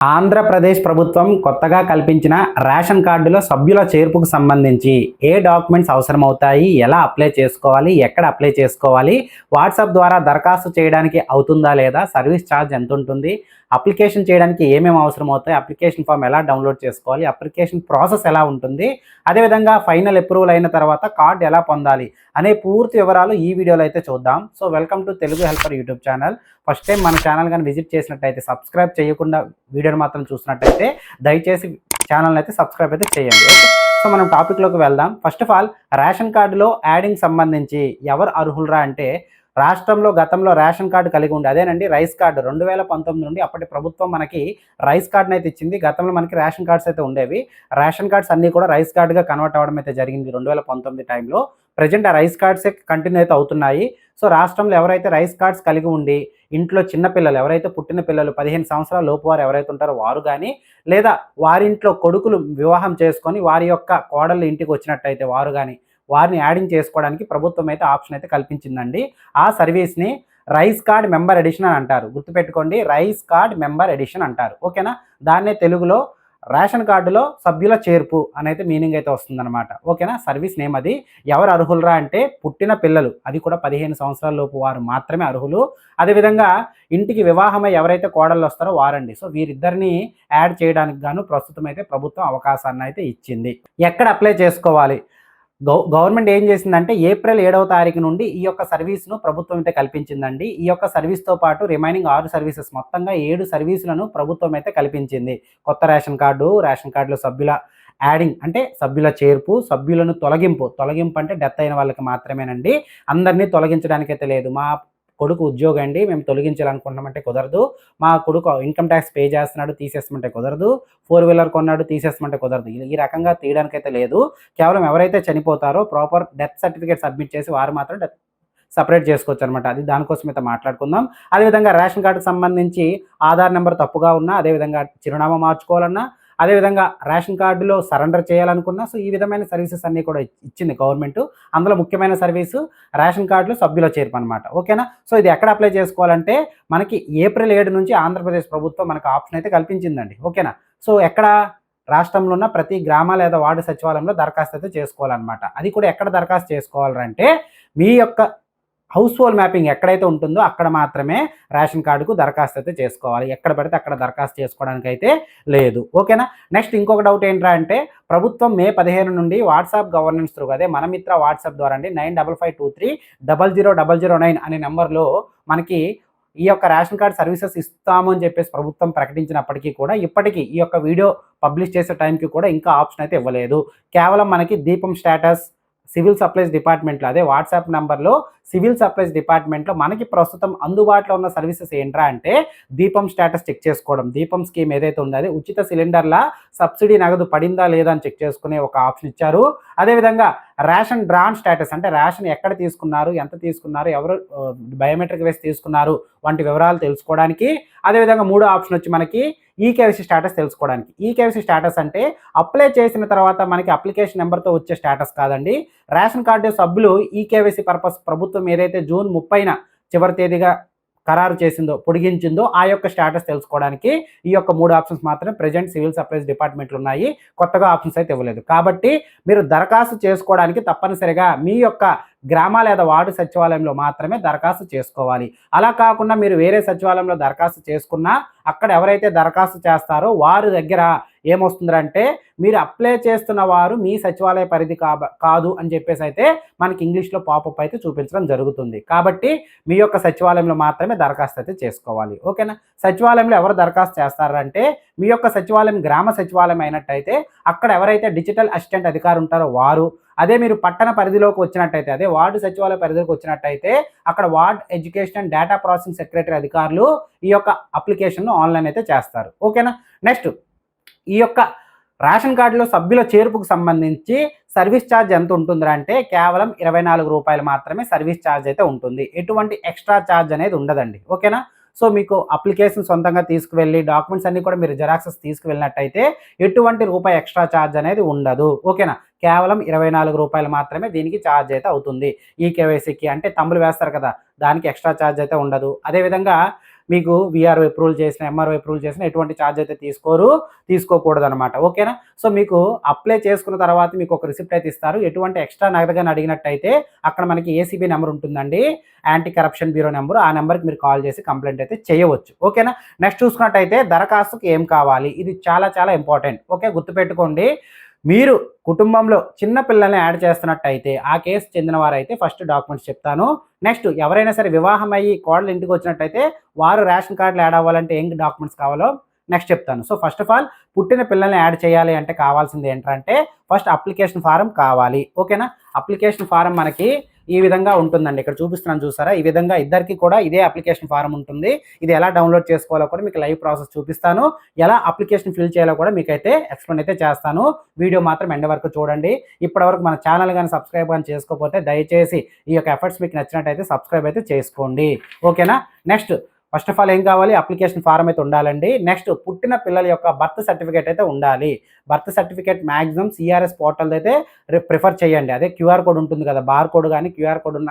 ఆంధ్రప్రదేశ్ ప్రభుత్వం కొత్తగా కల్పించిన రేషన్ కార్డులో సభ్యుల చేర్పుకు సంబంధించి ఏ డాక్యుమెంట్స్ అవసరమవుతాయి, ఎలా అప్లై చేసుకోవాలి, ఎక్కడ అప్లై చేసుకోవాలి, వాట్సాప్ ద్వారా దరఖాస్తు చేయడానికి అవుతుందా లేదా, సర్వీస్ ఛార్జ్ ఎంత ఉంటుంది, అప్లికేషన్ చేయడానికి ఏమేమి అవసరం అవుతాయి, అప్లికేషన్ ఫామ్ ఎలా డౌన్లోడ్ చేసుకోవాలి, అప్లికేషన్ ప్రాసెస్ ఎలా ఉంటుంది, అదేవిధంగా ఫైనల్ అప్రూవల్ అయిన తర్వాత కార్డు ఎలా పొందాలి అనే పూర్తి వివరాలు ఈ వీడియోలో అయితే చూద్దాం. So welcome to Telugu helper YouTube channel. First time మన ఛానల్ కానీ విజిట్ చేసినట్టయితే, సబ్స్క్రైబ్ చేయకుండా వీడియోని మాత్రం చూసినట్టయితే దయచేసి ఛానల్ని అయితే సబ్స్క్రైబ్ అయితే చేయండి. ఓకే, సో మనం టాపిక్లోకి వెళ్దాం. ఫస్ట్ ఆఫ్ ఆల్, రేషన్ కార్డులో యాడింగ్ సంబంధించి ఎవరు అర్హులరా అంటే, రాష్ట్రంలో గతంలో రేషన్ కార్డు కలిగి ఉండి, అదేనండి రైస్ కార్డు 2019 నుండి అప్పటి ప్రభుత్వం మనకి రైస్ కార్డుని అయితే ఇచ్చింది. గతంలో మనకి రేషన్ కార్డ్స్ అయితే ఉండేవి. రేషన్ కార్డ్స్ అన్నీ కూడా రైస్ కార్డుగా కన్వర్ట్ అవ్వడం అయితే జరిగింది 2019 టైంలో. ప్రజెంట్ ఆ రైస్ కార్డ్సే కంటిన్యూ అయితే అవుతున్నాయి. సో రాష్ట్రంలో ఎవరైతే రైస్ కార్డ్స్ కలిగి ఉండి ఇంట్లో చిన్నపిల్లలు ఎవరైతే పుట్టిన పిల్లలు 15 సంవత్సరాల లోపు వారు ఎవరైతే ఉంటారో వారు కానీ, లేదా వారింట్లో కొడుకులు వివాహం చేసుకొని వారి యొక్క కోడళ్ళు ఇంటికి వచ్చినట్టయితే వారు కానీ, వారిని యాడింగ్ చేసుకోవడానికి ప్రభుత్వం అయితే ఆప్షన్ అయితే కల్పించిందండి. ఆ సర్వీస్ని రైస్ కార్డ్ మెంబర్ ఎడిషన్ అని అంటారు. గుర్తుపెట్టుకోండి, రైస్ కార్డ్ మెంబర్ ఎడిషన్ అంటారు. ఓకేనా, దాన్నే తెలుగులో రేషన్ కార్డులో సభ్యుల చేర్పు అనేది మీనింగ్ అయితే వస్తుందన్నమాట. ఓకేనా, సర్వీస్ నేమ్ అది. ఎవరు అర్హులరా అంటే, పుట్టిన పిల్లలు, అది కూడా 15 సంవత్సరాల లోపు వారు మాత్రమే అర్హులు. అదేవిధంగా ఇంటికి వివాహమై ఎవరైతే కోడళ్ళు వస్తారో వారండి. సో వీరిద్దరిని యాడ్ చేయడానికి గాను ప్రస్తుతం అయితే ప్రభుత్వం అవకాశాన్ని అయితే ఇచ్చింది. ఎక్కడ అప్లై చేసుకోవాలి? గవర్నమెంట్ ఏం చేసిందంటే, ఏప్రిల్ 7వ తారీఖు నుండి ఈ యొక్క సర్వీస్ను ప్రభుత్వం అయితే కల్పించిందండి. ఈ యొక్క సర్వీస్తో పాటు రిమైనింగ్ 6 సర్వీసెస్, మొత్తంగా 7 సర్వీసులను ప్రభుత్వం అయితే కల్పించింది. కొత్త రేషన్ కార్డులో సభ్యుల యాడింగ్ అంటే సభ్యుల చేర్పు, సభ్యులను తొలగింపు అంటే డెత్ అయిన వాళ్ళకి మాత్రమేనండి. అందరినీ తొలగించడానికైతే లేదు. మా కొడుకు ఉద్యోగం అండి, మేము తొలగించాలనుకుంటున్నామంటే కుదరదు. మా కొడుకు ఇన్కమ్ ట్యాక్స్ పే చేస్తున్నాడు, తీసేస్తామంటే కుదరదు. 4 వీలర్ కొన్నాడు, తీసేస్తామంటే కుదరదు. ఈ రకంగా తీయడానికైతే లేదు. కేవలం ఎవరైతే చనిపోతారో ప్రాపర్ డెత్ సర్టిఫికేట్ సబ్మిట్ చేసి వారు మాత్రం సపరేట్ చేసుకోవచ్చు అనమాట. అది దానికోసం అయితే మాట్లాడుకుందాం. అదేవిధంగా రేషన్ కార్డుకు సంబంధించి ఆధార్ నెంబర్ తప్పుగా ఉన్నా, అదేవిధంగా చిరునామా మార్చుకోవాలన్నా, అదేవిధంగా రేషన్ కార్డులో సరెండర్ చేయాలనుకున్నా, సో ఈ విధమైన సర్వీసెస్ అన్నీ కూడా ఇచ్చింది గవర్నమెంట్. అందులో ముఖ్యమైన సర్వీసు రేషన్ కార్డులో సభ్యుల చేర్పు అనమాట. ఓకేనా, సో ఇది ఎక్కడ అప్లై చేసుకోవాలంటే, మనకి ఏప్రిల్ 7 నుంచి ఆంధ్రప్రదేశ్ ప్రభుత్వం మనకు ఆప్షన్ అయితే కల్పించిందండి. ఓకేనా, సో ఎక్కడ? రాష్ట్రంలో ఉన్న ప్రతి గ్రామ లేదా వార్డు సచివాలయంలో దరఖాస్తు అయితే చేసుకోవాలన్నమాట. అది కూడా ఎక్కడ దరఖాస్తు చేసుకోవాలంటే, మీ యొక్క హౌస్ హోల్డ్ మ్యాపింగ్ ఎక్కడైతే ఉంటుందో అక్కడ మాత్రమే రేషన్ కార్డుకు దరఖాస్తు అయితే చేసుకోవాలి. ఎక్కడ పడితే అక్కడ దరఖాస్తు చేసుకోవడానికి అయితే లేదు. ఓకేనా, నెక్స్ట్ ఇంకొక డౌట్ ఏంట్రా అంటే, ప్రభుత్వం మే 15 నుండి వాట్సాప్ గవర్నెన్స్ త్రూ, అదే మన మిత్ర వాట్సాప్ ద్వారా అండి 9553000009 అనే నెంబర్లో మనకి ఈ యొక్క రేషన్ కార్డ్ సర్వీసెస్ ఇస్తాము అని చెప్పేసి ప్రభుత్వం ప్రకటించినప్పటికీ కూడా ఇప్పటికీ ఈ యొక్క వీడియో పబ్లిష్ చేసే టైంకి కూడా ఇంకా ఆప్షన్ అయితే ఇవ్వలేదు. కేవలం మనకి దీపం స్టేటస్ సివిల్ సప్లైస్ డిపార్ట్మెంట్లో, అదే వాట్సాప్ నెంబర్లో సివిల్ సప్లైస్ డిపార్ట్మెంట్లో మనకి ప్రస్తుతం అందుబాటులో ఉన్న సర్వీసెస్ ఏంట్రా అంటే, దీపం స్టేటస్ చెక్ చేసుకోవడం, దీపం స్కీమ్ ఏదైతే ఉందో అది ఉచిత సిలిండర్ల సబ్సిడీ నగదు పడిందా లేదా అని చెక్ చేసుకునే ఒక ఆప్షన్ ఇచ్చారు. అదేవిధంగా రేషన్ డ్రాన్ స్టేటస్ అంటే రేషన్ ఎక్కడ తీసుకున్నారు, ఎంత తీసుకున్నారు, ఎవరు బయోమెట్రిక్ వేసి తీసుకున్నారు వంటి వివరాలు తెలుసుకోవడానికి. అదేవిధంగా మూడో ఆప్షన్ వచ్చి మనకి ఈకేవైసీ స్టేటస్ తెలుసుకోవడానికి. ఈకేవైసీ స్టేటస్ అంటే అప్లై చేసిన తర్వాత మనకి అప్లికేషన్ నెంబర్తో వచ్చే స్టేటస్ కాదండి. రేషన్ కార్డు సభ్యులు ఈకేవైసీ పర్పస్ ప్రభుత్వం ఏదైతే జూన్ 30న చివరి తేదీగా ఖరారు చేసిందో, పొడిగించిందో ఆ యొక్క స్టేటస్ తెలుసుకోవడానికి ఈ యొక్క 3 ఆప్షన్స్ మాత్రమే ప్రజెంట్ సివిల్ సప్లైస్ డిపార్ట్మెంట్లు ఉన్నాయి. కొత్తగా ఆప్షన్స్ అయితే ఇవ్వలేదు. కాబట్టి మీరు దరఖాస్తు చేసుకోవడానికి తప్పనిసరిగా మీ యొక్క గ్రామ లేదా వార్డు సచివాలయంలో మాత్రమే దరఖాస్తు చేసుకోవాలి. అలా కాకుండా మీరు వేరే సచివాలయంలో దరఖాస్తు చేసుకున్నా, అక్కడ ఎవరైతే దరఖాస్తు చేస్తారో వారి దగ్గర ఏమొస్తుందంటే, మీరు అప్లై చేస్తున్న వారు మీ సచివాలయ పరిధి కాదు అని చెప్పేసి అయితే మనకి ఇంగ్లీష్లో పాపప్ అయితే చూపించడం జరుగుతుంది. కాబట్టి మీ యొక్క సచివాలయంలో మాత్రమే దరఖాస్తు అయితే చేసుకోవాలి. ఓకేనా, సచివాలయంలో ఎవరు దరఖాస్తు చేస్తారంటే, మీ యొక్క సచివాలయం గ్రామ సచివాలయం అయినట్టయితే అక్కడ ఎవరైతే డిజిటల్ అసిస్టెంట్ అధికారి ఉంటారో వారు, అదే మీరు పట్టణ పరిధిలోకి వచ్చినట్టయితే, అదే వార్డు సచివాలయ పరిధిలోకి వచ్చినట్టయితే అక్కడ ward education and data processing secretary అధికారులు ఈ యొక్క అప్లికేషన్ను ఆన్లైన్ అయితే చేస్తారు. ఓకేనా, నెక్స్ట్ ఈ యొక్క రేషన్ కార్డులో సభ్యుల చేర్పుకు సంబంధించి సర్వీస్ ఛార్జ్ ఎంత ఉంటుందిరా అంటే, కేవలం 24 రూపాయలు మాత్రమే సర్వీస్ ఛార్జ్ అయితే ఉంటుంది. ఎటువంటి ఎక్స్ట్రా ఛార్జ్ అనేది ఉండదండి. ఓకేనా, సో మీకు అప్లికేషన్ సొంతంగా తీసుకువెళ్ళి డాక్యుమెంట్స్ అన్నీ కూడా మీరు జెరాక్సెస్ తీసుకువెళ్ళినట్టయితే ఎటువంటి రూపాయి ఎక్స్ట్రా ఛార్జ్ అనేది ఉండదు. ఓకేనా, కేవలం 24 రూపాయలు మాత్రమే దీనికి ఛార్జ్ అయితే అవుతుంది. ఈ కేవైసీకి అంటే తమ్ములు వేస్తారు కదా, దానికి ఎక్స్ట్రా ఛార్జ్ అయితే ఉండదు. అదేవిధంగా మీకు వీఆర్ఓ అప్రూవల్ చేసిన, ఎంఆర్ఓ అప్రూవల్ చేసిన ఎటువంటి ఛార్జ్ అయితే తీసుకోకూడదనమాట. ఓకేనా? సో మీకు అప్లై చేసుకున్న తర్వాత మీకు ఒక రిసిప్ట్ అయితే ఇస్తారు. ఎటువంటి ఎక్స్ట్రా నగదుగాని అడిగినట్టయితే అక్కడ మనకి ఏసీబీ నెంబర్ ఉంటుందండి, యాంటీ కరప్షన్ బ్యూరో నెంబర్. ఆ నెంబర్కి మీరు కాల్ చేసి కంప్లైంట్ అయితే చేయవచ్చు. ఓకేనా? నెక్స్ట్ చూసుకున్నట్టయితే దరఖాస్తుకి ఏం కావాలి, ఇది చాలా చాలా ఇంపార్టెంట్. ఓకే, గుర్తుపెట్టుకోండి. మీరు కుటుంబంలో చిన్న పిల్లల్ని యాడ్ చేస్తున్నట్టయితే, ఆ కేసు చెందిన వారైతే ఫస్ట్ డాక్యుమెంట్స్ చెప్తాను. నెక్స్ట్ ఎవరైనా సరే వివాహం అయ్యి కోడలు ఇంటికి వచ్చినట్టయితే వారు రేషన్ కార్డులు యాడ్ అవ్వాలంటే ఏం డాక్యుమెంట్స్ కావాలో నెక్స్ట్ చెప్తాను. సో ఫస్ట్ ఆఫ్ ఆల్ పుట్టిన పిల్లల్ని యాడ్ చేయాలి అంటే కావాల్సింది ఏంటంటే ఫస్ట్ అప్లికేషన్ ఫారం కావాలి. ఓకేనా? అప్లికేషన్ ఫారం మనకి ఈ విధంగా ఉంటుందండి. ఇక్కడ చూపిస్తున్నాను చూసారా, ఈ విధంగా ఇద్దరికి కూడా ఇదే అప్లికేషన్ ఫారం ఉంటుంది. ఇది ఎలా డౌన్లోడ్ చేసుకోవాలో కూడా మీకు లైవ్ ప్రాసెస్ చూపిస్తాను. ఎలా అప్లికేషన్ ఫిల్ చేయాలో కూడా మీకైతే ఎక్స్ప్లెయిన్ అయితే చేస్తాను. వీడియో మాత్రం ఎండ్ వరకు చూడండి. ఇప్పటివరకు మన ఛానల్ కానీ సబ్స్క్రైబ్ కానీ చేసుకోకపోతే దయచేసి ఈ యొక్క ఎఫర్ట్స్ మీకు నచ్చినట్టయితే సబ్స్క్రైబ్ అయితే చేసుకోండి. ఓకేనా? నెక్స్ట్ ఫస్ట్ ఆఫ్ ఆల్ ఏం కావాలి, అప్లికేషన్ ఫారం అయితే ఉండాలండి. నెక్స్ట్ పుట్టిన పిల్లల యొక్క బర్త్ సర్టిఫికేట్ అయితే ఉండాలి. Birth certificate maximum CRS portal అయితే ప్రిఫర్ చేయండి. అదే క్యూఆర్ కోడ్ ఉంటుంది కదా, బార్ కోడ్ కానీ క్యూఆర్ కోడ్ ఉన్న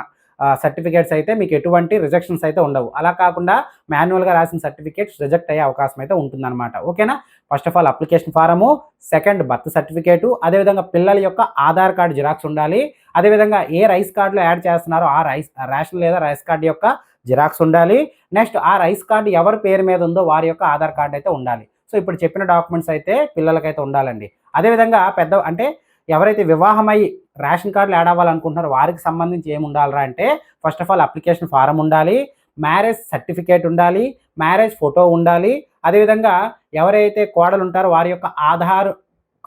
సర్టిఫికేట్స్ అయితే మీకు ఎటువంటి రిజెక్షన్స్ అయితే ఉండవు. అలా కాకుండా మాన్యువల్గా రాసిన సర్టిఫికేట్స్ రిజెక్ట్ అయ్యే అవకాశం అయితే ఉంటుందన్నమాట. ఓకేనా? First of all application form, second birth certificate, అదేవిధంగా పిల్లల యొక్క ఆధార్ కార్డు జిరాక్స్ ఉండాలి. అదేవిధంగా ఏ రైస్ కార్డులో యాడ్ చేస్తున్నారో ఆ రేషన్ లేదా రైస్ కార్డు యొక్క జిరాక్స్ ఉండాలి. నెక్స్ట్ ఆ రైస్ కార్డు ఎవరి పేరు మీద ఉందో వారి యొక్క ఆధార్ కార్డు అయితే ఉండాలి. సో ఇప్పుడు చెప్పిన డాక్యుమెంట్స్ అయితే పిల్లలకైతే ఉండాలండి. అదేవిధంగా అంటే ఎవరైతే వివాహమై రేషన్ కార్డులు యాడ్ అవ్వాలనుకుంటున్నారో వారికి సంబంధించి ఏమి ఉండాలరా అంటే first of all application form ఉండాలి, మ్యారేజ్ సర్టిఫికేట్ ఉండాలి, మ్యారేజ్ ఫోటో ఉండాలి. అదేవిధంగా ఎవరైతే కోడలు ఉంటారో వారి యొక్క ఆధార్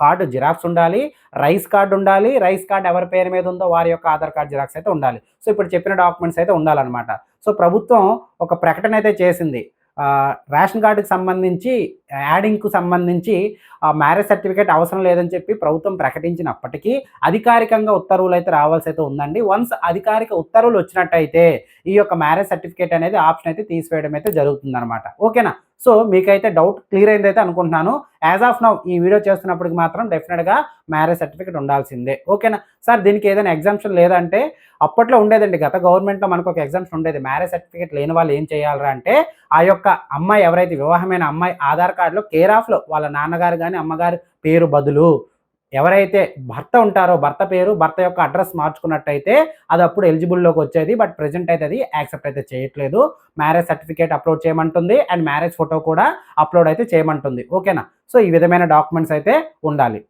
కార్డు జిరాక్స్ ఉండాలి, రైస్ కార్డు ఉండాలి, రైస్ కార్డు ఎవరి పేరు మీద ఉందో వారి యొక్క ఆధార్ కార్డు జిరాక్స్ అయితే ఉండాలి. సో ఇప్పుడు చెప్పిన డాక్యుమెంట్స్ అయితే ఉండాలన్నమాట. సో ప్రభుత్వం ఒక ప్రకటన అయితే చేసింది. రేషన్ కార్డుకి సంబంధించి యాడింగ్కు సంబంధించి మ్యారేజ్ సర్టిఫికేట్ అవసరం లేదని చెప్పి ప్రభుత్వం ప్రకటించినప్పటికీ అధికారికంగా ఉత్తర్వులు అయితే రావాల్సి అయితే ఉందండి. వన్స్ అధికారిక ఉత్తర్వులు వచ్చినట్టయితే ఈ యొక్క మ్యారేజ్ సర్టిఫికేట్ అనేది ఆప్షన్ అయితే తీసివేయడం అయితే జరుగుతుందన్నమాట. ఓకేనా? సో మీకైతే డౌట్ క్లియర్ అయింది అయితే అనుకుంటున్నాను. యాజ్ ఆఫ్ నౌ ఈ వీడియో చేస్తున్నప్పటికి మాత్రం డెఫినెట్గా మ్యారేజ్ సర్టిఫికేట్ ఉండాల్సిందే. ఓకేనా సార్? దీనికి ఏదైనా ఎగ్జామ్షన్ లేదంటే అప్పట్లో ఉండేదండి, గత గవర్నమెంట్లో మనకు ఒక ఎగ్జామ్షన్ ఉండేది. మ్యారేజ్ సర్టిఫికేట్ లేని వాళ్ళు ఏం చేయాలరా అంటే ఆ యొక్క అమ్మాయి ఎవరైతే వివాహమైన అమ్మాయి ఆధార్ కార్డులో కేర్ ఆఫ్లో వాళ్ళ నాన్నగారు కానీ అమ్మగారి పేరు బదులు ఎవరైతే భర్త ఉంటారో భర్త పేరు భర్త యొక్క అడ్రస్ మార్చుకున్నట్టయితే అది అప్పుడు ఎలిజిబుల్లోకి వచ్చేది. బట్ ప్రెజెంట్ అయితే అది యాక్సెప్ట్ అయితే చేయట్లేదు. మ్యారేజ్ సర్టిఫికేట్ అప్లోడ్ చేయమంటుంది అండ్ మ్యారేజ్ ఫోటో కూడా అప్లోడ్ అయితే చేయమంటుంది. ఓకేనా? సో ఈ విధమైన డాక్యుమెంట్స్ అయితే ఉండాలి.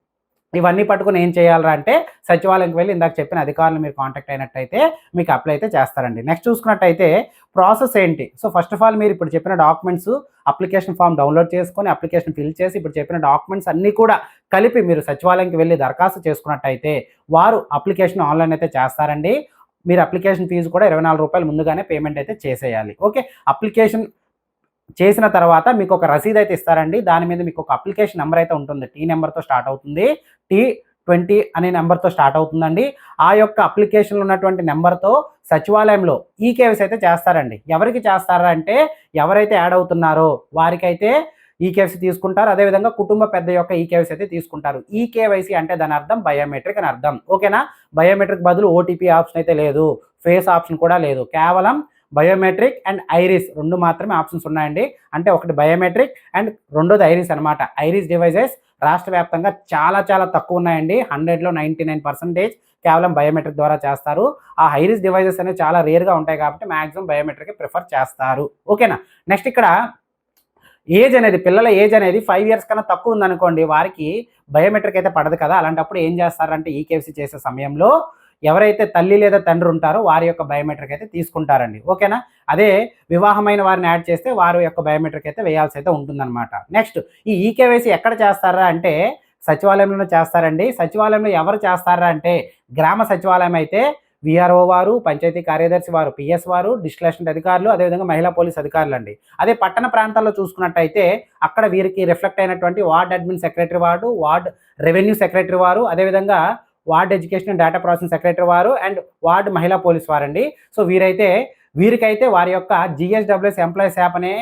ఇవన్నీ పట్టుకుని ఏం చేయాలరా అంటే సచివాలయంకి వెళ్ళి ఇందాక చెప్పిన అధికారులు మీరు కాంటాక్ట్ అయినట్టయితే మీకు అప్లై అయితే చేస్తారండి. నెక్స్ట్ చూసుకున్నట్టయితే ప్రాసెస్ ఏంటి? సో ఫస్ట్ ఆఫ్ ఆల్ మీరు ఇప్పుడు చెప్పిన డాక్యుమెంట్స్ అప్లికేషన్ ఫామ్ డౌన్లోడ్ చేసుకొని అప్లికేషన్ ఫిల్ చేసి ఇప్పుడు చెప్పిన డాక్యుమెంట్స్ అన్నీ కూడా కలిపి మీరు సచివాలయంకి వెళ్ళి దరఖాస్తు చేసుకున్నట్టయితే వారు అప్లికేషన్ ఆన్లైన్ అయితే చేస్తారండి. మీరు అప్లికేషన్ ఫీజు కూడా ₹24 ముందుగానే పేమెంట్ అయితే చేసేయాలి. ఓకే, అప్లికేషన్ చేసిన తర్వాత మీకు ఒక రసీదు అయితే ఇస్తారండి. దాని మీద మీకు ఒక అప్లికేషన్ నెంబర్ అయితే ఉంటుంది. టీ నెంబర్తో స్టార్ట్ అవుతుంది, T20 అనే నెంబర్తో స్టార్ట్ అవుతుందండి. ఆ యొక్క అప్లికేషన్లో ఉన్నటువంటి నెంబర్తో సచివాలయంలో ఈకేవైసీ అయితే చేస్తారండి. ఎవరికి చేస్తారా అంటే ఎవరైతే యాడ్ అవుతున్నారో వారికైతే ఈకేవైసీ తీసుకుంటారు. అదేవిధంగా కుటుంబ పెద్ద యొక్క ఈకేవైసీ అయితే తీసుకుంటారు. ఈకేవైసీ అంటే దాని అర్థం బయోమెట్రిక్ అని అర్థం. ఓకేనా? బయోమెట్రిక్ బదులు ఓటీపీ ఆప్షన్ అయితే లేదు, ఫేస్ ఆప్షన్ కూడా లేదు. కేవలం బయోమెట్రిక్ అండ్ ఐరిస్ రెండు మాత్రమే ఆప్షన్స్ ఉన్నాయండి. అంటే ఒకటి బయోమెట్రిక్ అండ్ రెండోది ఐరిస్ అనమాట. ఐరిస్ డివైజెస్ రాష్ట్ర వ్యాప్తంగా చాలా చాలా తక్కువ ఉన్నాయండి. 100లో 99% కేవలం బయోమెట్రిక్ ద్వారా చేస్తారు. ఆ ఐరిస్ డివైజెస్ అనేవి చాలా రేర్గా ఉంటాయి కాబట్టి మ్యాక్సిమం బయోమెట్రిక్ ప్రిఫర్ చేస్తారు. ఓకేనా? నెక్స్ట్ ఇక్కడ ఏజ్ అనేది పిల్లల ఏజ్ అనేది 5 years కన్నా తక్కువ ఉందనుకోండి, వారికి బయోమెట్రిక్ అయితే పడదు కదా. అలాంటప్పుడు ఏం చేస్తారంటే ఈకేవైసీ చేసే సమయంలో ఎవరైతే తల్లి లేదా తండ్రి ఉంటారో వారి యొక్క బయోమెట్రిక్ అయితే తీసుకుంటారండి. ఓకేనా? అదే వివాహమైన వారిని యాడ్ చేస్తే వారి యొక్క బయోమెట్రిక్ అయితే వేయాల్సి అయితే ఉంటుందన్నమాట. నెక్స్ట్ ఈ ఈకేవైసీ ఎక్కడ చేస్తారా అంటే సచివాలయంలో చేస్తారండి. సచివాలయంలో ఎవరు చేస్తారా అంటే గ్రామ సచివాలయం అయితే విఆర్ఓ వారు, పంచాయతీ కార్యదర్శి వారు, పిఎస్ వారు, డిస్ట్రిక్ట్ అధికారులు, అదేవిధంగా మహిళా పోలీస్ అధికారులు అండి. అదే పట్టణ ప్రాంతాల్లో చూసుకున్నట్టయితే అక్కడ వీరికి రిఫ్లెక్ట్ అయినటువంటి వార్డ్ అడ్మిన్ సెక్రటరీ వారు, వార్డ్ రెవెన్యూ సెక్రటరీ వారు, అదేవిధంగా ward education and data processing secretary వారు అండ్ వార్డ్ మహిళా పోలీస్ వారండి. సో వీరికైతే వారి యొక్క జిఎస్డబ్ల్యూఎస్ ఎంప్లాయీస్ యాప్ అనే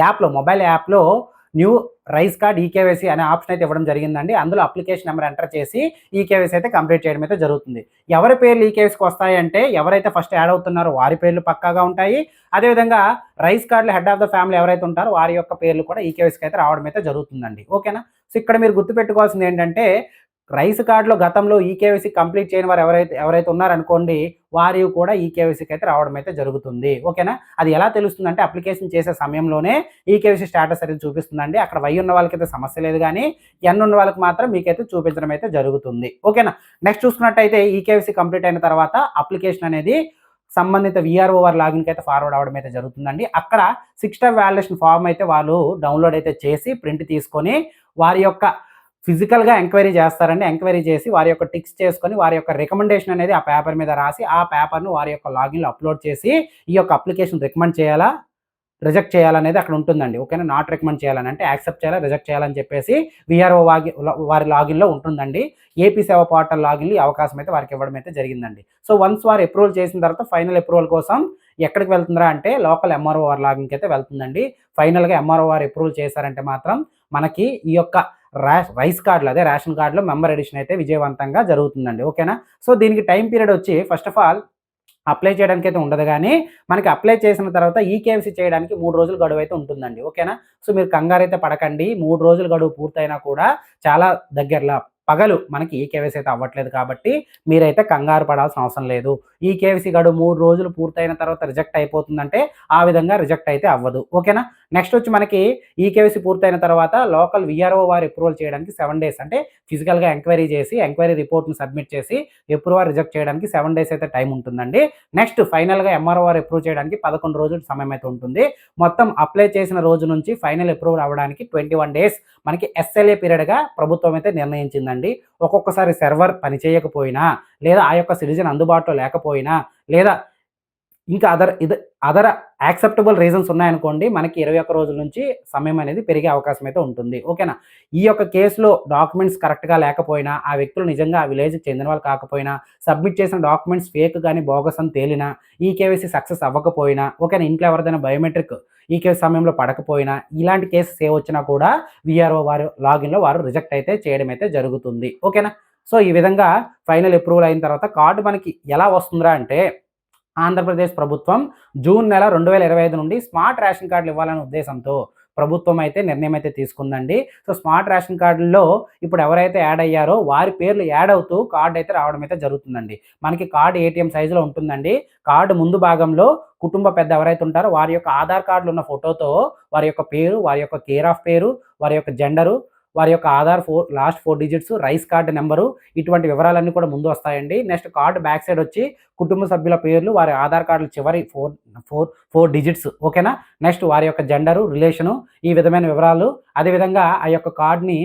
యాప్లో మొబైల్ యాప్లో న్యూ రైస్ కార్డ్ ఈకేవైసీ అనే ఆప్షన్ అయితే ఇవ్వడం జరిగిందండి. అందులో అప్లికేషన్ నెంబర్ ఎంటర్ చేసి ఈకేవైసీ అయితే కంప్లీట్ చేయడం అయితే జరుగుతుంది. ఎవరి పేర్లు ఈకేవైసీకి వస్తాయి అంటే ఎవరైతే ఫస్ట్ యాడ్ అవుతున్నారో వారి పేర్లు పక్కాగా ఉంటాయి. అదేవిధంగా రైస్ కార్డులో హెడ్ ఆఫ్ ద ఫ్యామిలీ ఎవరైతే ఉంటారో వారి యొక్క పేర్లు కూడా ఈకేవైసీకి అయితే రావడం అయితే జరుగుతుందండి. ఓకేనా? సో ఇక్కడ మీరు గుర్తుపెట్టుకోవాల్సింది ఏంటంటే రైస్ కార్డులో గతంలో ఈకేవైసీ కంప్లీట్ చేయని వారు ఎవరైతే ఉన్నారనుకోండి వారి కూడా ఈకేవైసీకి అయితే రావడం అయితే జరుగుతుంది. ఓకేనా? అది ఎలా తెలుస్తుందంటే అప్లికేషన్ చేసే సమయంలోనే ఈకేవైసీ స్టేటస్ అనేది చూపిస్తుందండి. అక్కడ వై ఉన్న వాళ్ళకైతే సమస్య లేదు కానీ ఎన్ ఉన్న వాళ్ళకి మాత్రం మీకైతే చూపించడం అయితే జరుగుతుంది. ఓకేనా? నెక్స్ట్ చూసుకున్నట్టయితే ఈకేవైసీ కంప్లీట్ అయిన తర్వాత అప్లికేషన్ అనేది సంబంధిత విఆర్ఓ వారి లాగిన్కి అయితే ఫార్వర్డ్ అవ్వడం అయితే జరుగుతుందండి. అక్కడ 6 స్టెప్ వాలిడేషన్ ఫామ్ అయితే వాళ్ళు డౌన్లోడ్ అయితే చేసి ప్రింట్ తీసుకొని వారి యొక్క ఫిజికల్గా ఎంక్వైరీ చేస్తారండి. ఎంక్వైరీ చేసి వారి యొక్క టిక్స్ చేసుకొని వారి యొక్క రికమెండేషన్ అనేది ఆ పేపర్ మీద రాసి ఆ పేపర్ను వారి యొక్క లాగిన్లో అప్లోడ్ చేసి ఈ యొక్క అప్లికేషన్ రికమెండ్ చేయాలా రిజెక్ట్ చేయాలనేది అక్కడ ఉంటుందండి. ఓకేనా? నాట్ రికమెండ్ చేయాలని అంటే యాక్సెప్ట్ చేయాలా రిజెక్ట్ చేయాలని చెప్పేసి విఆర్ఓ వారి లాగిన్లో ఉంటుందండి. ఏపీ సేవ పోర్టల్ లాగిన్లో అవకాశం అయితే వారికి ఇవ్వడం అయితే జరిగిందండి. సో వన్స్ వారు అప్రూవల్ చేసిన తర్వాత ఫైనల్ అప్రూవల్ కోసం ఎక్కడికి వెళ్తుందా అంటే లోకల్ ఎంఆర్ఓ వారి లాగిన్కి అయితే వెళ్తుందండి. ఫైనల్గా ఎంఆర్ఓ వారు అప్రూవల్ చేశారంటే మాత్రం మనకి ఈ యొక్క రైస్ కార్డులో అదే రేషన్ కార్డులో మెంబర్ ఎడిషన్ అయితే విజయవంతంగా జరుగుతుందండి. ఓకేనా? సో దీనికి టైం పీరియడ్ వచ్చి ఫస్ట్ ఆఫ్ ఆల్ అప్లై చేయడానికి అయితే ఉండదు కానీ మనకి అప్లై చేసిన తర్వాత ఈకేవైసీ చేయడానికి 3 రోజులు గడువు అయితే ఉంటుందండి. ఓకేనా? సో మీరు కంగారు అయితే పడకండి. 3 రోజుల గడువు పూర్తయినా కూడా చాలా దగ్గరలో పగలు మనకి ఈకేవైసీ అయితే అవ్వట్లేదు కాబట్టి మీరైతే కంగారు పడాల్సిన అవసరం లేదు. ఈకేవైసీ గడువు 3 రోజులు పూర్తయిన తర్వాత రిజెక్ట్ అయిపోతుందంటే ఆ విధంగా రిజెక్ట్ అయితే అవ్వదు. ఓకేనా? నెక్స్ట్ వచ్చి మనకి ఈకేవైసీ పూర్తయిన తర్వాత లోకల్ విఆర్ఓ వారు అప్రూవల్ చేయడానికి 7 డేస్ అంటే ఫిజికల్గా ఎంక్వైరీ చేసి ఎంక్వైరీ రిపోర్ట్ను సబ్మిట్ చేసి అప్రూవల్ రిజెక్ట్ చేయడానికి 7 డేస్ అయితే టైం ఉంటుందండి. నెక్స్ట్ ఫైనల్గా ఎంఆర్ఓ వారు అప్రూవ్ చేయడానికి 11 రోజుల సమయం అయితే ఉంటుంది. మొత్తం అప్లై చేసిన రోజు నుంచి ఫైనల్ అప్రూవల్ అవ్వడానికి 21 డేస్ మనకి ఎస్ఎల్ఏ పీరియడ్గా ప్రభుత్వం అయితే నిర్ణయించిందండి. ఒక్కొక్కసారి సర్వర్ పనిచేయకపోయినా లేదా ఆ యొక్క సిటిజన్ అందుబాటులో లేకపోయినా లేదా ఇంకా అదర్ యాక్సెప్టబుల్ రీజన్స్ ఉన్నాయనుకోండి మనకి 21 రోజుల నుంచి సమయం అనేది పెరిగే అవకాశం అయితే ఉంటుంది. ఓకేనా? ఈ యొక్క కేసులో డాక్యుమెంట్స్ కరెక్ట్గా లేకపోయినా ఆ వ్యక్తులు నిజంగా ఆ విలేజ్కి చెందిన వాళ్ళు కాకపోయినా సబ్మిట్ చేసిన డాక్యుమెంట్స్ ఫేక్ కానీ బోగస్ అని తేలినా ఈకేవైసీ సక్సెస్ అవ్వకపోయినా ఓకేనా ఇంట్లో ఎవరిదైనా బయోమెట్రిక్ ఈకేవైసీ సమయంలో పడకపోయినా ఇలాంటి కేసెస్ ఏ వచ్చినా కూడా విఆర్ఓ వారు లాగిన్లో వారు రిజెక్ట్ అయితే చేయడం అయితే జరుగుతుంది. ఓకేనా? సో ఈ విధంగా ఫైనల్ అప్రూవల్ అయిన తర్వాత కార్డు మనకి ఎలా వస్తుందా అంటే ఆంధ్రప్రదేశ్ ప్రభుత్వం జూన్ నెల 2025 నుండి స్మార్ట్ రేషన్ కార్డులు ఇవ్వాలనే ఉద్దేశంతో ప్రభుత్వం అయితే నిర్ణయం అయితే తీసుకుందండి. సో స్మార్ట్ రేషన్ కార్డుల్లో ఇప్పుడు ఎవరైతే యాడ్ అయ్యారో వారి పేర్లు యాడ్ అవుతూ కార్డు అయితే రావడం అయితే జరుగుతుందండి. మనకి కార్డు ఏటీఎం సైజులో ఉంటుందండి. కార్డు ముందు భాగంలో కుటుంబ పెద్ద ఎవరైతే ఉంటారో వారి యొక్క ఆధార్ కార్డులు ఉన్న ఫోటోతో వారి యొక్క పేరు, వారి యొక్క కేర్ ఆఫ్ పేరు, వారి యొక్క జెండరు, వారి యొక్క Aadhaar last 4 digits, rice card number ఇటువంటి వివరాలన్నీ కూడా ముందు వస్తాయండి. నెక్స్ట్ కార్డు బ్యాక్ సైడ్ వచ్చి కుటుంబ సభ్యుల పేర్లు వారి ఆధార్ కార్డుల చివరి 4 డిజిట్స్. ఓకేనా? నెక్స్ట్ వారి యొక్క జెండరు, రిలేషను ఈ విధమైన వివరాలు అదేవిధంగా ఆ యొక్క కార్డుని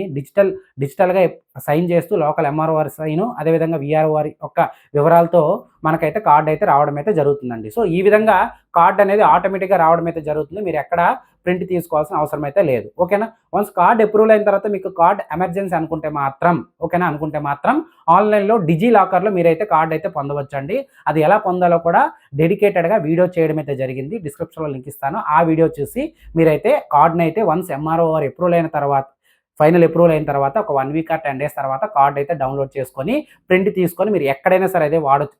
డిజిటల్గా సైన్ చేస్తూ లోకల్ ఎంఆర్ఓ వారి సైను అదేవిధంగా విఆర్ఓ వారి యొక్క వివరాలతో మనకైతే కార్డు అయితే రావడం అయితే జరుగుతుందండి. సో ఈ విధంగా కార్డు అనేది ఆటోమేటిక్గా రావడం అయితే జరుగుతుంది. మీరు ఎక్కడ ప్రింట్ తీసుకోవాల్సిన అవసరం అయితే లేదు. ఓకేనా? వన్స్ కార్డ్ అప్రూవల్ అయిన తర్వాత మీకు కార్డ్ ఎమర్జెన్సీ అనుకుంటే మాత్రం ఆన్లైన్లో డిజీ లాకర్లో మీరైతే కార్డ్ అయితే పొందవచ్చండి. అది ఎలా పొందాలో కూడా డెడికేటెడ్గా వీడియో చేయడం అయితే జరిగింది. డిస్క్రిప్షన్లో లింక్ ఇస్తాను. ఆ వీడియో చూసి మీరైతే కార్డ్ని అయితే వన్స్ ఎంఆర్ఓ వారు అప్రూవల్ అయిన తర్వాత ఫైనల్ అప్రూవల్ అయిన తర్వాత ఒక 1 వీక్ ఆర్ 10 డేస్ తర్వాత కార్డ్ అయితే డౌన్లోడ్ చేసుకొని ప్రింట్ తీసుకొని మీరు ఎక్కడైనా సరే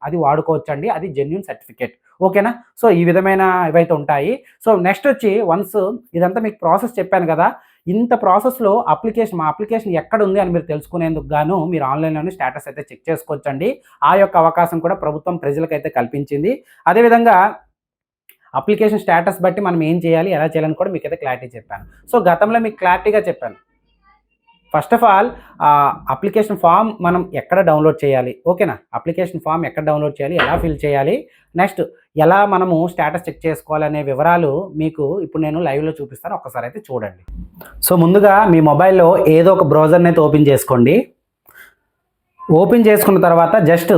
అది వాడుకోవచ్చండి. అది జెన్యూన్ సర్టిఫికేట్. ఓకేనా? సో ఈ విధమైన ఇవైతే ఉంటాయి. సో నెక్స్ట్ వచ్చి వన్స్ ఇదంతా మీకు ప్రాసెస్ చెప్పాను కదా. ఇంత ప్రాసెస్లో మా అప్లికేషన్ ఎక్కడ ఉంది అని మీరు తెలుసుకునేందుకు గాను మీరు ఆన్లైన్లోనే స్టేటస్ అయితే చెక్ చేసుకోవచ్చండి. ఆ యొక్క అవకాశం కూడా ప్రభుత్వం ప్రజలకైతే కల్పించింది. అదేవిధంగా అప్లికేషన్ స్టేటస్ బట్టి మనం ఏం చేయాలి ఎలా చేయాలని కూడా మీకైతే క్లారిటీ చెప్పాను. సో గతంలో మీకు క్లారిటీగా చెప్పాను. First of all application form మనం ఎక్కడ డౌన్లోడ్ చేయాలి, ఓకేనా? అప్లికేషన్ ఫామ్ ఎక్కడ డౌన్లోడ్ చేయాలి, ఎలా ఫిల్ చేయాలి, నెక్స్ట్ ఎలా మనము స్టేటస్ చెక్ చేసుకోవాలనే వివరాలు మీకు ఇప్పుడు నేను లైవ్లో చూపిస్తాను. ఒక్కసారి అయితే చూడండి. సో ముందుగా మీ మొబైల్లో ఏదో ఒక బ్రౌజర్ని అయితే ఓపెన్ చేసుకోండి. ఓపెన్ చేసుకున్న తర్వాత జస్ట్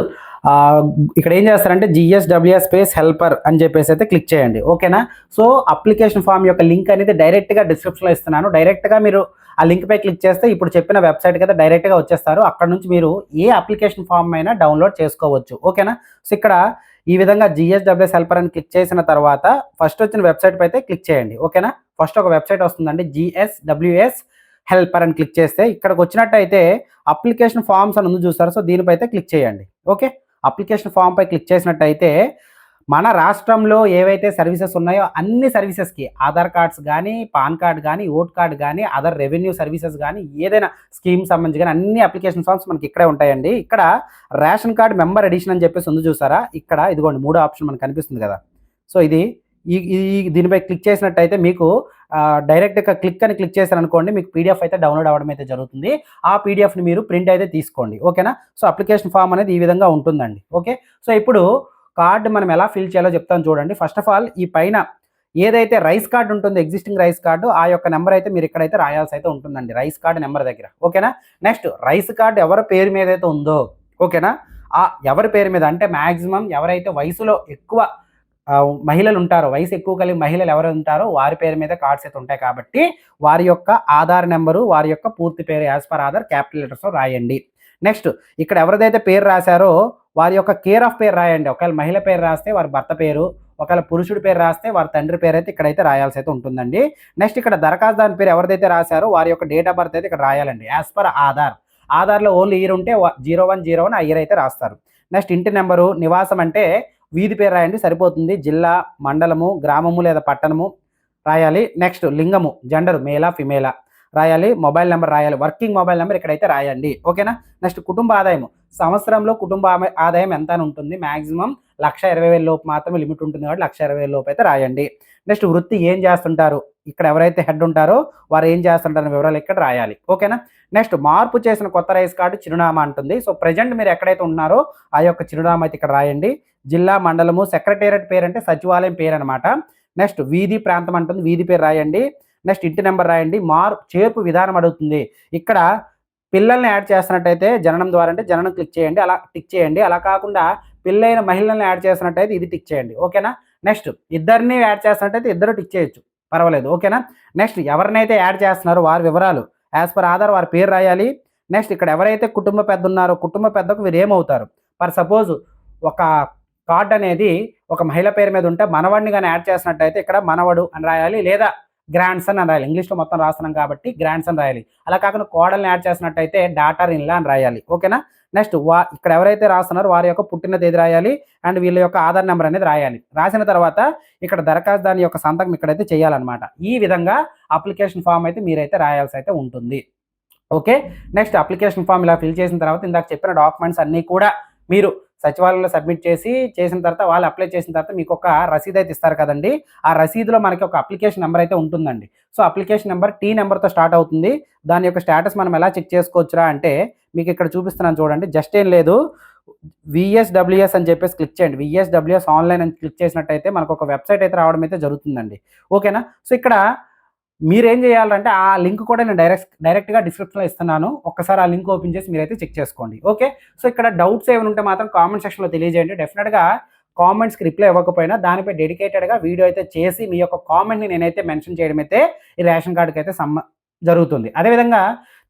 ఇక్కడ ఏం చేస్తారంటే GSWS స్పేస్ హెల్పర్ అని చెప్పేసి అయితే క్లిక్ చేయండి. ఓకేనా? సో అప్లికేషన్ ఫామ్ యొక్క లింక్ అనేది డైరెక్ట్గా డిస్క్రిప్షన్లో ఇస్తున్నాను. డైరెక్ట్గా మీరు ఆ లింక్పై క్లిక్ చేస్తే ఇప్పుడు చెప్పిన వెబ్సైట్కి అయితే డైరెక్ట్గా వచ్చేస్తారు. అక్కడ నుంచి మీరు ఏ అప్లికేషన్ ఫామ్ అయినా డౌన్లోడ్ చేసుకోవచ్చు. ఓకేనా? సో ఇక్కడ ఈ విధంగా GSWS హెల్పర్ అని క్లిక్ చేసిన తర్వాత ఫస్ట్ వచ్చిన వెబ్సైట్ పై అయితే క్లిక్ చేయండి. ఓకేనా? ఫస్ట్ ఒక వెబ్సైట్ వస్తుందండి, GSWS హెల్పర్ అని క్లిక్ చేస్తే ఇక్కడికి వచ్చినట్టయితే అప్లికేషన్ ఫామ్స్ అని ఉంది చూసారు. సో దీనిపై అయితే క్లిక్ చేయండి. ఓకే, అప్లికేషన్ ఫామ్ పై క్లిక్ చేసినట్టయితే మన రాష్ట్రంలో ఏవైతే సర్వీసెస్ ఉన్నాయో అన్ని సర్వీసెస్కి ఆధార్ కార్డ్స్ కానీ, పాన్ కార్డ్ కానీ, ఓట్ కార్డ్ కానీ, అదర్ రెవెన్యూ సర్వీసెస్ కానీ, ఏదైనా స్కీమ్ సంబంధించి కానీ అన్ని అప్లికేషన్ ఫామ్స్ మనకి ఇక్కడే ఉంటాయండి. ఇక్కడ రేషన్ కార్డ్ మెంబర్ ఎడిషన్ అని చెప్పేసి ఉంది చూసారా, ఇక్కడ ఇదిగోండి 3వ ఆప్షన్ మనకు కనిపిస్తుంది కదా. సో ఇది దీనిపై క్లిక్ చేసినట్టయితే మీకు డైరెక్ట్గా క్లిక్ చేశారనుకోండి, మీకు పీడిఎఫ్ అయితే డౌన్లోడ్ అవ్వడం అయితే జరుగుతుంది. ఆ పీడిఎఫ్ని మీరు ప్రింట్ అయితే తీసుకోండి. ఓకేనా. సో అప్లికేషన్ ఫామ్ అనేది ఈ విధంగా ఉంటుందండి. ఓకే, సో ఇప్పుడు కార్డు మనం ఎలా ఫిల్ చేయాలో చెప్తాను చూడండి. ఫస్ట్ ఆఫ్ ఆల్ ఈ పైన ఏదైతే రైస్ కార్డు ఉంటుందో, ఎగ్జిస్టింగ్ రైస్ కార్డు, ఆ యొక్క నెంబర్ అయితే మీరు ఇక్కడైతే రాయాల్సి అయితే ఉంటుందండి, రైస్ కార్డు నెంబర్ దగ్గర. ఓకేనా. నెక్స్ట్ రైస్ కార్డు ఎవరి పేరు మీద అయితే ఉందో, ఓకేనా, ఆ ఎవరి పేరు మీద అంటే మ్యాక్సిమం ఎవరైతే వయసులో ఎక్కువ మహిళలు ఉంటారో, వయసు ఎక్కువ కలిగిన మహిళలు ఎవరు ఉంటారో వారి పేరు మీద కార్డ్స్ అయితే ఉంటాయి కాబట్టి వారి యొక్క ఆధార్ నెంబరు, వారి యొక్క పూర్తి పేరు యాజ్ పర్ ఆధార్ క్యాపిటల్ లెటర్స్లో రాయండి. నెక్స్ట్ ఇక్కడ ఎవరిదైతే పేరు రాశారో వారి యొక్క కేర్ ఆఫ్ పేరు రాయండి. ఒకవేళ మహిళ పేరు రాస్తే వారి భర్త పేరు, ఒకవేళ పురుషుడి పేరు రాస్తే వారి తండ్రి పేరు అయితే ఇక్కడైతే రాయాల్సి అయితే ఉంటుందండి. నెక్స్ట్ ఇక్కడ దరఖాస్తుదారు పేరు ఎవరిదైతే రాశారో వారి యొక్క డేట్ ఆఫ్ బర్త్ అయితే ఇక్కడ రాయాలండి యాజ్ పర్ ఆధార్. ఆధార్లో ఓన్లీ ఇయర్ ఉంటే 0101 ఆ ఇయర్ అయితే రాస్తారు. నెక్స్ట్ ఇంటి నెంబరు, నివాసం అంటే వీధి పేరు రాయండి సరిపోతుంది, జిల్లా, మండలము, గ్రామము లేదా పట్టణము రాయాలి. నెక్స్ట్ లింగము, జెండరు మేలా ఫిమేలా రాయాలి. మొబైల్ నెంబర్ రాయాలి, వర్కింగ్ మొబైల్ నెంబర్ ఇక్కడైతే రాయండి. ఓకేనా. నెక్స్ట్ కుటుంబ ఆదాయం, సంవత్సరంలో కుటుంబ ఆదాయం ఎంత అని ఉంటుంది, మ్యాక్సిమం 1,20,000 లోపు మాత్రమే లిమిట్ ఉంటుంది కాబట్టి 1,20,000 లోపు అయితే రాయండి. నెక్స్ట్ వృత్తి ఏం చేస్తుంటారు, ఇక్కడ ఎవరైతే హెడ్ ఉంటారో వారు ఏం చేస్తుంటారో వివరాలు ఇక్కడ రాయాలి. ఓకేనా. నెక్స్ట్ మార్పు చేసిన కొత్త రైస్ కార్డు చిరునామా అంటుంది. సో ప్రజెంట్ మీరు ఎక్కడైతే ఉన్నారో ఆ యొక్క చిరునామా అయితే ఇక్కడ రాయండి. జిల్లా, మండలము, సెక్రటేరియట్ పేరు అంటే సచివాలయం పేరు అనమాట. నెక్స్ట్ వీధి, ప్రాంతం అంటుంది, వీధి పేరు రాయండి. నెక్స్ట్ ఇంటి నెంబర్ రాయండి. చేర్పు విధానం అడుగుతుంది. ఇక్కడ పిల్లల్ని యాడ్ చేస్తున్నట్టయితే జననం ద్వారా అంటే జననం క్లిక్ చేయండి, అలా టిక్ చేయండి. అలా కాకుండా పిల్లైన మహిళల్ని యాడ్ చేస్తున్నట్టయితే ఇది టిక్ చేయండి. ఓకేనా. నెక్స్ట్ ఇద్దరిని యాడ్ చేస్తున్నట్టయితే ఇద్దరు టిక్ చేయొచ్చు, పర్వాలేదు. ఓకేనా. నెక్స్ట్ ఎవరినైతే యాడ్ చేస్తున్నారో వారి వివరాలు యాజ్ పర్ ఆధార్ వారి పేరు రాయాలి. నెక్స్ట్ ఇక్కడ ఎవరైతే కుటుంబ పెద్ద ఉన్నారో కుటుంబ పెద్దకు వీరు ఏమవుతారు, ఫర్ సపోజ్ ఒక కార్డ్ అనేది ఒక మహిళ పేరు మీద ఉంటే మనవడిని కానీ యాడ్ చేసినట్టయితే ఇక్కడ మనవడు అని రాయాలి, లేదా గ్రాండ్ సన్ అని రాయాలి. ఇంగ్లీష్లో మొత్తం రాస్తున్నాం కాబట్టి గ్రాండ్ సన్ రాయాలి. అలా కాకుండా కోడల్ని యాడ్ చేసినట్టయితే డాటర్ ఇన్ లా అని రాయాలి. ఓకేనా. నెక్స్ట్ ఇక్కడ ఎవరైతే రాస్తున్నారో వారి యొక్క పుట్టిన తేదీ రాయాలి అండ్ వీళ్ళ యొక్క ఆధార్ నెంబర్ అనేది రాయాలి. రాసిన తర్వాత ఇక్కడ దరఖాస్తుదారు యొక్క సంతకం ఇక్కడైతే చేయాలన్నమాట. ఈ విధంగా అప్లికేషన్ ఫామ్ అయితే మీరైతే రాయాల్సి అయితే ఉంటుంది. ఓకే. నెక్స్ట్ అప్లికేషన్ ఫామ్ ఇలా ఫిల్ చేసిన తర్వాత ఇందాక చెప్పిన డాక్యుమెంట్స్ అన్నీ కూడా మీరు సచివాలయంలో సబ్మిట్ చేసిన తర్వాత వాళ్ళు అప్లై చేసిన తర్వాత మీకు ఒక రసీదు అయితే ఇస్తారు కదండి. ఆ రసీదులో మనకి ఒక అప్లికేషన్ నెంబర్ అయితే ఉంటుందండి. సో అప్లికేషన్ నెంబర్ T నెంబర్తో స్టార్ట్ అవుతుంది. దాని యొక్క స్టేటస్ మనం ఎలా చెక్ చేసుకోవచ్చురా అంటే మీకు ఇక్కడ చూపిస్తున్నాను చూడండి. జస్ట్ ఏం లేదు, VSWS అని చెప్పేసి క్లిక్ చేయండి. VSWS ఆన్లైన్ అని క్లిక్ చేసినట్టయితే మనకు ఒక వెబ్సైట్ అయితే రావడం అయితే జరుగుతుందండి. ఓకేనా. సో ఇక్కడ మీరేం చేయాలంటే ఆ లింక్ కూడా నేను డైరెక్ట్గా డిస్క్రిప్షన్లో ఇస్తున్నాను. ఒక్కసారి ఆ లింక్ ఓపెన్ చేసి మీరైతే చెక్ చేసుకోండి. ఓకే. సో ఇక్కడ డౌట్స్ ఏమైనా ఉంటే మాత్రం కామెంట్ సెక్షన్లో తెలియజేయండి. డెఫినెట్గా కామెంట్స్కి రిప్లై ఇవ్వకపోయినా దానిపై డెడికేటెడ్గా వీడియో అయితే చేసి మీ యొక్క కామెంట్ని నేనైతే మెన్షన్ చేయడం అయితే ఈ రేషన్ కార్డుకి అయితే జరుగుతుంది. అదేవిధంగా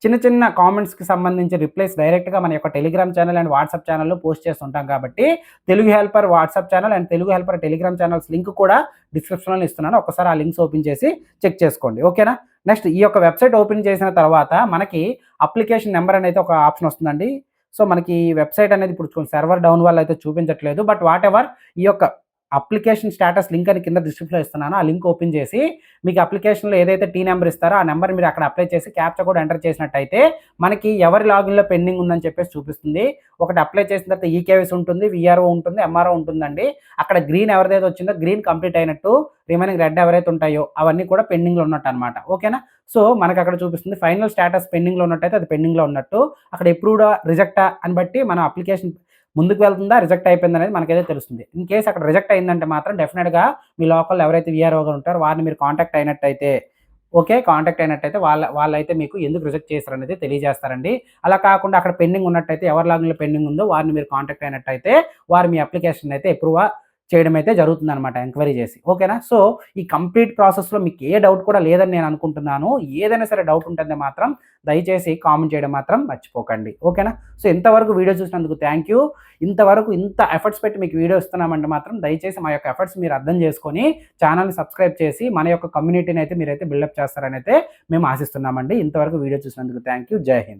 చిన్న చిన్న కామెంట్స్కి సంబంధించి రిప్లైస్ డైరెక్ట్గా మన యొక్క టెలిగ్రామ్ ఛానల్ అండ్ వాట్సాప్ ఛానల్లో పోస్ట్ చేస్తుంటాం కాబట్టి Telugu helper WhatsApp channel and Telugu helper Telegram channels link కూడా డిస్క్రిప్షన్లో ఇస్తున్నాను. ఒకసారి ఆ లింక్స్ ఓపెన్ చేసి చెక్ చేసుకోండి. ఓకేనా. నెక్స్ట్ ఈ యొక్క వెబ్సైట్ ఓపెన్ చేసిన తర్వాత మనకి అప్లికేషన్ నెంబర్ అనేది ఒక ఆప్షన్ వస్తుందండి. సో మనకి వెబ్సైట్ అనేది ఇప్పుడు సర్వర్ డౌన్ వల్ల అయితే చూపించట్లేదు. బట్ వాట్ ఎవర్ ఈ యొక్క అప్లికేషన్ స్టేటస్ లింక్ అని కింద డిస్క్రిప్షన్లో ఇస్తున్నాను. ఆ లింక్ ఓపెన్ చేసి మీకు అప్లికేషన్లో ఏదైతే T నెంబర్ ఇస్తారో ఆ నెంబర్ మీరు అక్కడ అప్లై చేసి క్యాప్చా కూడా ఎంటర్ చేసినట్టయితే మనకి ఎవరి లాగిన్లో పెండింగ్ ఉందని చెప్పేసి చూపిస్తుంది. ఒకటి అప్లై చేసిన తర్వాత ఈకేవైసీ ఉంటుంది, VRO ఉంటుంది, MRO ఉంటుందండి. అక్కడ గ్రీన్ ఎవరిదైతే వచ్చిందో గ్రీన్ కంప్లీట్ అయినట్టు, రిమైనింగ్ రెడ్ ఎవరైతే ఉంటాయో అవన్నీ కూడా పెండింగ్లో ఉన్నట్టు అనమాట. ఓకేనా. సో మనకు అక్కడ చూపిస్తుంది ఫైనల్ స్టేటస్ పెండింగ్లో ఉన్నట్టయితే అది పెండింగ్లో ఉన్నట్టు, అక్కడ ఎప్రూవ్డా రిజెక్టా అని బట్టి మన అప్లికేషన్ ముందుకు వెళ్తుందా రిజెక్ట్ అయిపోయింది అనేది మనకైతే తెలుస్తుంది. ఇన్ కేసు అక్కడ రిజెక్ట్ అయిందంటే మాత్రం డెఫినెట్గా మీ లోకల్లో ఎవరైతే VROగా ఉంటారో వారిని మీరు కాంటాక్ట్ అయినట్టయితే వాళ్ళైతే మీకు ఎందుకు రిజెక్ట్ చేస్తారు అనేది తెలియజేస్తారండి. అలా కాకుండా అక్కడ పెండింగ్ ఉన్నట్టయితే ఎవరి లాగిన్లో పెండింగ్ ఉందో వారిని మీరు కాంటాక్ట్ అయినట్టయితే వారు మీ అప్లికేషన్ అయితే అప్రూవ్ చేయడం అయితే జరుగుతుందనమాట ఎంక్వైరీ చేసి. ఓకేనా? సో, ఈ కంప్లీట్ ప్రాసెస్‌లో మీకు ఏ డౌట్ కూడా లేదని నేను అనుకుంటున్నాను. ఏదైనా సరే డౌట్ ఉంటే మాత్రం దయచేసి కామెంట్ చేయడం మాత్రం మర్చిపోకండి. ఓకేనా? సో, ఇంతవరకు వీడియో చూసినందుకు థ్యాంక్ యూ. ఇంతవరకు ఇంత ఎఫర్ట్స్ పెట్టి మీకు వీడియో ఇస్తున్నామంటే మాత్రం దయచేసి మా యొక్క ఎఫర్ట్స్ మీరు అర్థం చేసుకొని ఛానెల్‌ని సబ్స్క్రైబ్ చేసి మన యొక్క కమ్యూనిటీని అయితే మీరైతే బిల్డప్ చేస్తారనైతే మేము ఆశిస్తున్నామండి. ఇంతవరకు వీడియో చూసినందుకు థ్యాంక్ యూ. జై హింద్.